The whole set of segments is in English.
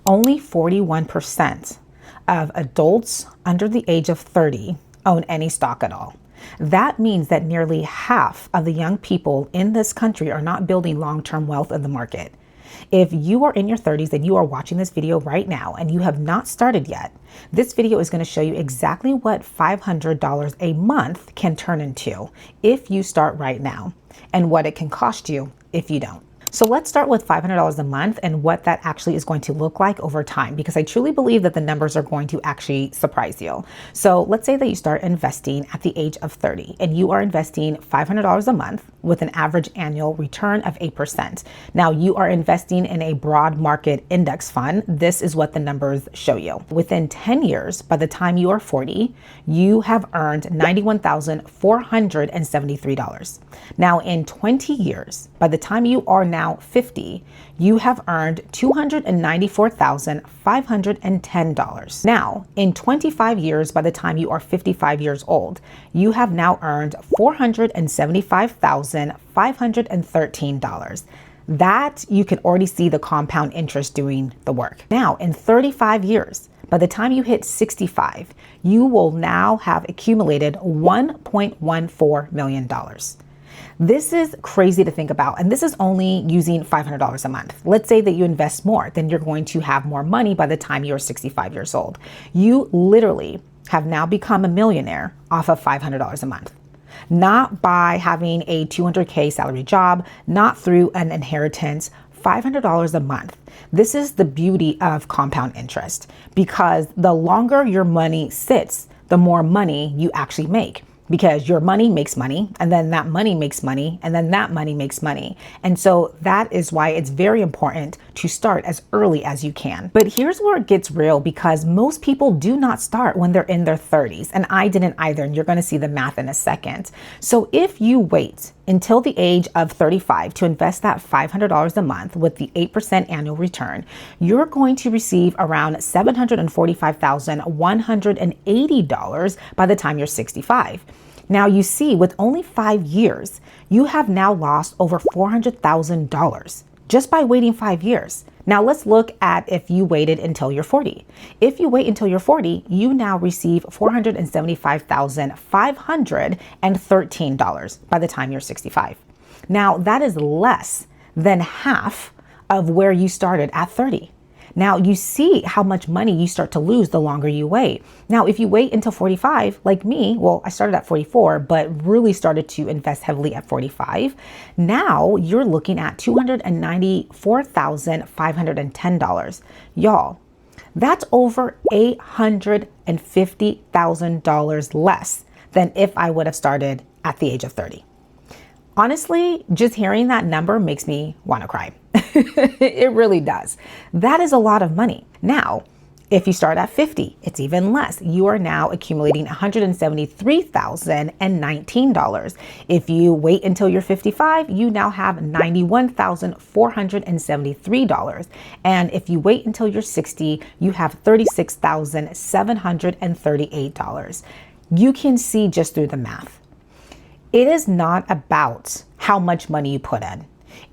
Only 41% of adults under the age of 30 own any stock at all. That means that nearly half of the young people in this country are not building long-term wealth in the market. If you are in your 30s and you are watching this video right now and you have not started yet, this video is going to show you exactly what $500 a month can turn into if you start right now, and what it can cost you if you don't. So let's start with $500 a month and what that actually is going to look like over time, because I truly believe that the numbers are going to actually surprise you. So let's say that you start investing at the age of 30 and you are investing $500 a month with an average annual return of 8%. Now you are investing in a broad market index fund. This is what the numbers show you. Within 10 years, by the time you are 40, you have earned $91,473. Now in 20 years, by the time you are now 50, you have earned $294,510. Now, in 25 years, by the time you are 55 years old, you have now earned $475,513. That you can already see the compound interest doing the work. Now, in 35 years, by the time you hit 65, you will now have accumulated $1.14 million. This is crazy to think about, and this is only using $500 a month. Let's say that you invest more, then you're going to have more money by the time you're 65 years old. You literally have now become a millionaire off of $500 a month. Not by having a $200K salary job, not through an inheritance, $500 a month. This is the beauty of compound interest, because the longer your money sits, the more money you actually make. Because your money makes money, and then that money makes money, and then that money makes money. And so that is why it's very important to start as early as you can. But here's where it gets real, because most people do not start when they're in their 30s. And I didn't either, and you're going to see the math in a second. So if you wait until the age of 35 to invest that $500 a month with the 8% annual return, you're going to receive around $745,180 by the time you're 65. Now you see, with only 5 years, you have now lost over $400,000 just by waiting 5 years. Now let's look at if you waited until you're 40. If you wait until you're 40, you now receive $475,513 by the time you're 65. Now that is less than half of where you started at 30. Now you see how much money you start to lose the longer you wait. Now, if you wait until 45, like me, well, I started at 44, but really started to invest heavily at 45. Now you're looking at $294,510. Y'all, that's over $850,000 less than if I would have started at the age of 30. Honestly, just hearing that number makes me want to cry. It really does. That is a lot of money. Now, if you start at 50, it's even less. You are now accumulating $173,019. If you wait until you're 55, you now have $91,473. And if you wait until you're 60, you have $36,738. You can see just through the math. It is not about how much money you put in.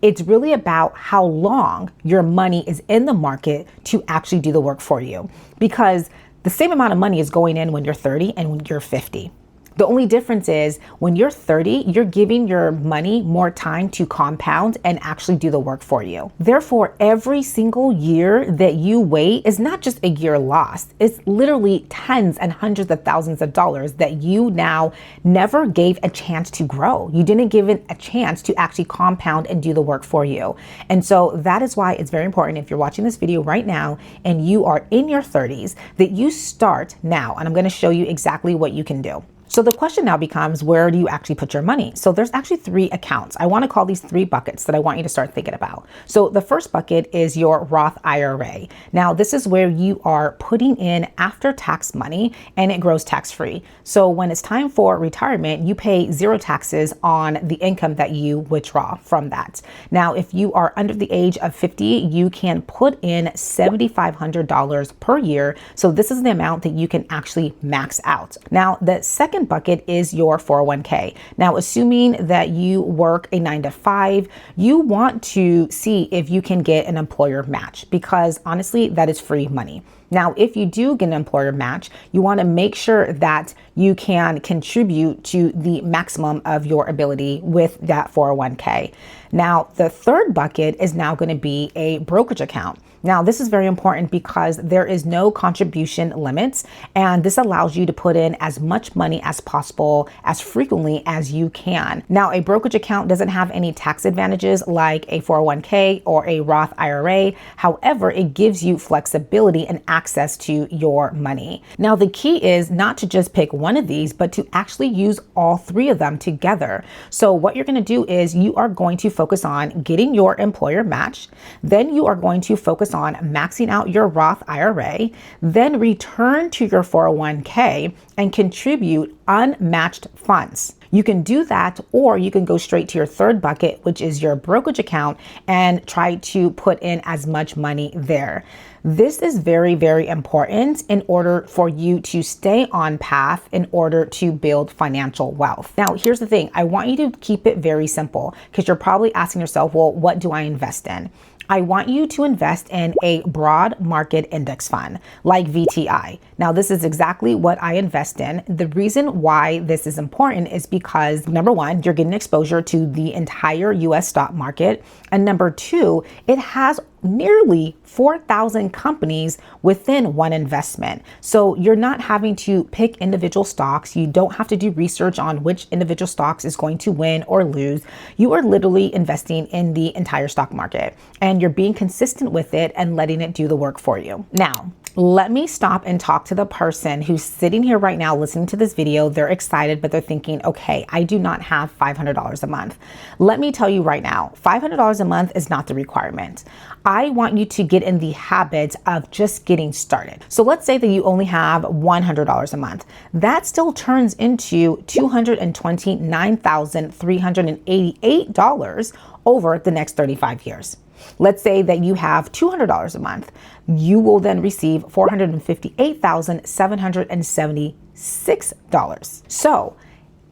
It's really about how long your money is in the market to actually do the work for you. Because the same amount of money is going in when you're 30 and when you're 50. The only difference is when you're 30, you're giving your money more time to compound and actually do the work for you. Therefore, every single year that you wait is not just a year lost. It's literally tens and hundreds of thousands of dollars that you now never gave a chance to grow. You didn't give it a chance to actually compound and do the work for you. And so that is why it's very important, if you're watching this video right now and you are in your 30s, that you start now. And I'm going to show you exactly what you can do. So the question now becomes, where do you actually put your money? So there's actually 3 accounts. I want to call these 3 buckets that I want you to start thinking about. So the first bucket is your Roth IRA. Now, this is where you are putting in after-tax money and it grows tax-free. So when it's time for retirement, you pay 0 taxes on the income that you withdraw from that. Now, if you are under the age of 50, you can put in $7,500 per year. So this is the amount that you can actually max out. Now, the second second bucket is your 401k. Now, assuming that you work a 9 to 5, you want to see if you can get an employer match, because honestly, that is free money. Now, if you do get an employer match, you want to make sure that you can contribute to the maximum of your ability with that 401k. Now, the third bucket is now going to be a brokerage account. Now, this is very important because there is no contribution limits, and this allows you to put in as much money as possible, as frequently as you can. Now, a brokerage account doesn't have any tax advantages like a 401k or a Roth IRA. However, it gives you flexibility and access to your money. Now, the key is not to just pick one of these, but to actually use all three of them together. So what you're going to do is you are going to focus on getting your employer match. Then you are going to focus on maxing out your Roth IRA, then return to your 401k and contribute unmatched funds. You can do that, or you can go straight to your third bucket, which is your brokerage account, and try to put in as much money there. This is very, very important in order for you to stay on path in order to build financial wealth. Now, here's the thing. I want you to keep it very simple, because you're probably asking yourself, well, what do I invest in? I want you to invest in a broad market index fund like VTI. Now, this is exactly what I invest in. The reason why this is important is because, number one, you're getting exposure to the entire US stock market. And number two, it has nearly 4,000 companies within one investment. So you're not having to pick individual stocks. You don't have to do research on which individual stocks is going to win or lose. You are literally investing in the entire stock market, and you're being consistent with it and letting it do the work for you. Now, let me stop and talk to the person who's sitting here right now listening to this video. They're excited, but they're thinking, okay, I do not have $500 a month. Let me tell you right now, $500 a month is not the requirement. I want you to get in the habit of just getting started. So let's say that you only have $100 a month. That still turns into $229,388 over the next 35 years. Let's say that you have $200 a month. You will then receive $458,776. So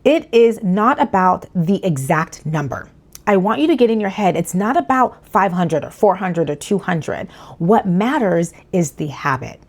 it is not about the exact number. I want you to get in your head, it's not about 500 or 400 or 200. What matters is the habit.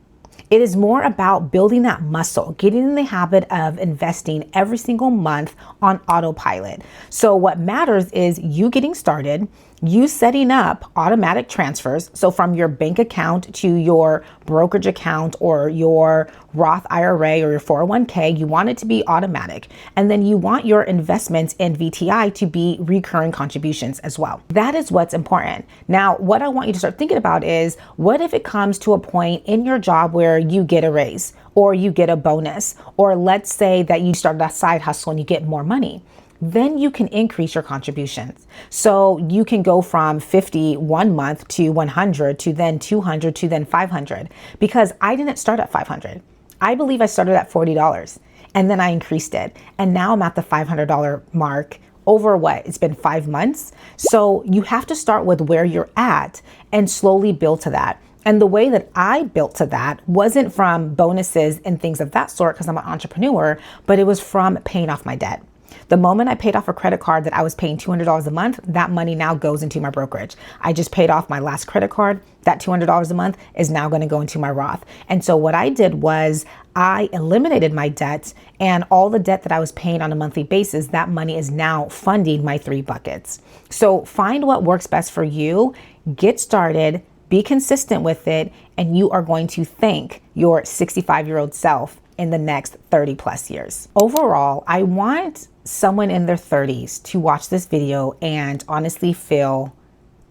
It is more about building that muscle, getting in the habit of investing every single month on autopilot. So what matters is you getting started, you setting up automatic transfers. So from your bank account to your brokerage account or your Roth IRA or your 401k, you want it to be automatic. And then you want your investments in VTI to be recurring contributions as well. That is what's important. Now, what I want you to start thinking about is, what if it comes to a point in your job where you get a raise or you get a bonus, or let's say that you started a side hustle and you get more money? Then you can increase your contributions. So you can go from 50 one month to 100 to then 200 to then 500, because I didn't start at 500. I believe I started at $40 and then I increased it. And now I'm at the $500 mark over what? It's been 5 months. So you have to start with where you're at and slowly build to that. And the way that I built to that wasn't from bonuses and things of that sort, because I'm an entrepreneur, but it was from paying off my debt. The moment I paid off a credit card that I was paying $200 a month, that money now goes into my brokerage. I just paid off my last credit card. That $200 a month is now going to go into my Roth. And so what I did was I eliminated my debt, and all the debt that I was paying on a monthly basis, that money is now funding my 3 buckets. So find what works best for you, get started, be consistent with it, and you are going to thank your 65-year-old self in the next 30 plus years. Overall, I want someone in their 30s to watch this video and honestly feel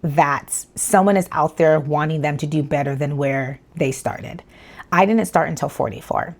that someone is out there wanting them to do better than where they started. I didn't start until 44.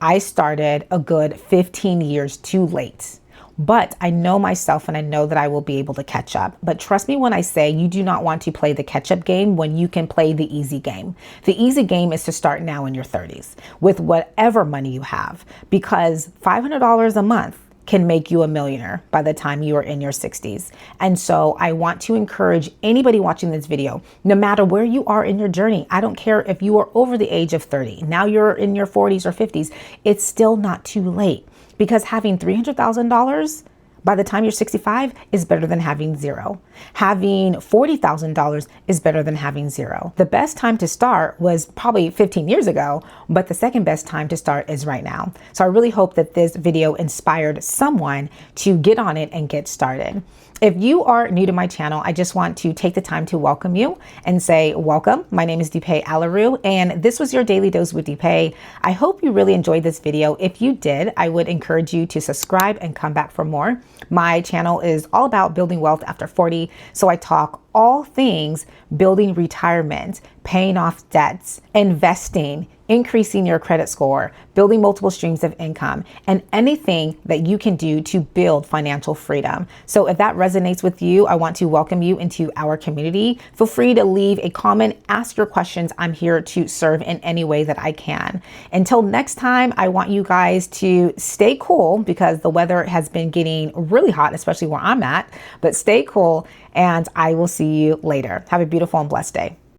I started a good 15 years too late. But I know myself, and I know that I will be able to catch up. But trust me when I say you do not want to play the catch-up game when you can play the easy game. The easy game is to start now in your 30s with whatever money you have, because $500 a month can make you a millionaire by the time you are in your 60s. And so I want to encourage anybody watching this video, no matter where you are in your journey, I don't care if you are over the age of 30, now you're in your 40s or 50s, it's still not too late. because having $300,000 by the time you're 65 is better than having zero. Having $40,000 is better than having zero. The best time to start was probably 15 years ago, but the second best time to start is right now. So I really hope that this video inspired someone to get on it and get started. If you are new to my channel, I just want to take the time to welcome you and say welcome. My name is Deepay Alaru, and this was your Daily Dose with Deepay. I hope you really enjoyed this video. If you did, I would encourage you to subscribe and come back for more. My channel is all about building wealth after 40, so I talk all things building retirement, paying off debts, investing, increasing your credit score, building multiple streams of income, and anything that you can do to build financial freedom. So if that resonates with you, I want to welcome you into our community. Feel free to leave a comment, ask your questions. I'm here to serve in any way that I can. Until next time, I want you guys to stay cool because the weather has been getting really hot, especially where I'm at, but stay cool, and I will see you later. Have a beautiful and blessed day.